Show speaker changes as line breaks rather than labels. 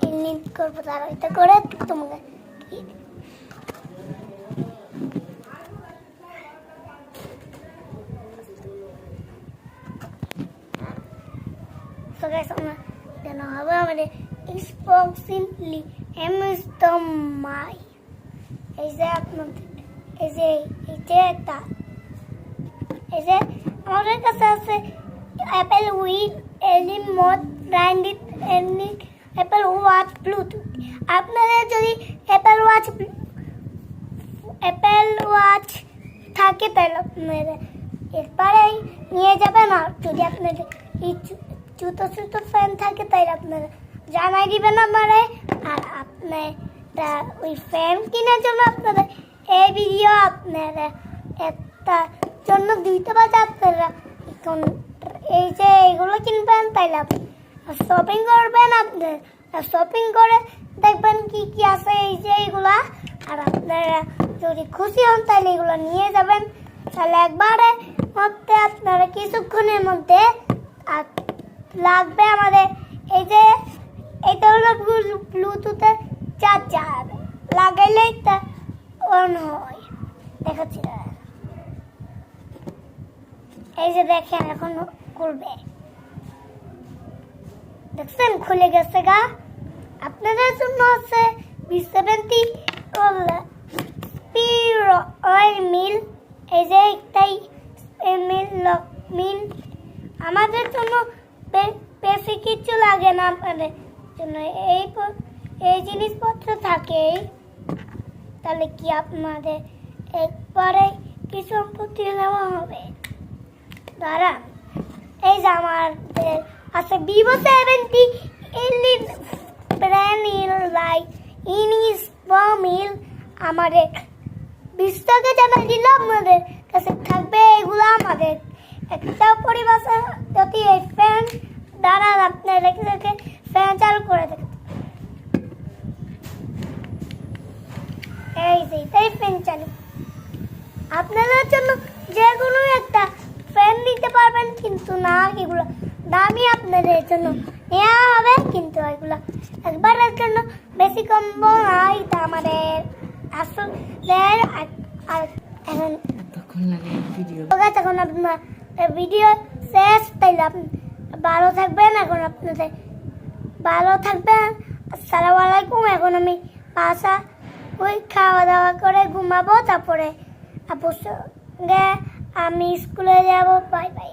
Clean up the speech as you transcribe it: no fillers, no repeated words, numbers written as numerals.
Clean করবো, তারা এটা করে তোমাকে So guys, then হবে আমাদের স্পোকসিনলি এমস্টমাই এই যে আপনাদের এই যে এটা এই যে আমাদের কাছে আছে Apple with any mode branded any Apple watch Bluetooth. আপনাদের যদি অ্যাপল ওয়াচ থাকে তাহলে আপনারা এরপরেই নিয়ে যাবেন। আর যদি আপনাদের জুতো ফ্যান থাকে তাহলে আপনারা জানাই দিবেন আমারে। আর আপনারা ওই ফ্যান কেনার জন্য আপনারা এই ভিডিও আপনারা একটা জন্য দিতে পারে। আপনারা এখন এই যে এইগুলো কিনবেন তাইলে আপনি শপিং করবেন। আপনার শপিং করে দেখবেন কি কি আছে এই যে এইগুলা। আর আপনারা যদি খুশি হন তাহলে এগুলো নিয়ে যাবেন। তাহলে একবারে মধ্যে আপনারা কিছুক্ষণের মধ্যে লাগবে আমাদের এই যে এটা হলো ব্লুটুথের চার্জার, লাগাইলেই তা অন হয়। দেখাচ্ছি এই যে দেখেন এখন খুলবে, দেখছেন খুলে গেছে গা। আপনাদের জন্য আছে B70 অয়েল মিল, এই যে একটাই মিল। আমাদের জন্য বেশি কিছু লাগে না, আপনাদের জন্য এই জিনিসপত্র থাকে। তাহলে কি আপনাদের একবারে কি সম্পত্তি নেওয়া হবে? দাঁড়ান, এই যে আমাদের আছে Vivo70 মিল। আমাদের 20 টাকা জানা দিল আপনাদের কাছে থাকবে এগুলো। আমাদের একটা পরিবারে যদি এই ফ্যান দ্বারা আপনার রেখে ফ্যান চালু করে দেন, এই যে এটাই ফ্যান চালু। আপনাদের জন্য যে কোনো একটা ফ্যান নিতে পারবেন, কিন্তু না এগুলো দামি আপনাদের জন্য নেওয়া হবে। কিন্তু এগুলো একবারের জন্য বেশি কমবো না। এটা আমাদের আসলে আর এখন আপনার ভিডিও শেষ। তাইলে আপনি ভালো থাকবেন। এখন আপনাদের ভালো থাকবেন। আসসালামু আলাইকুম। এখন আমি বাসা ওই খাওয়া দাওয়া করে ঘুমাবো, তারপরে আপুর সঙ্গে আমি স্কুলে যাবো। Bye bye.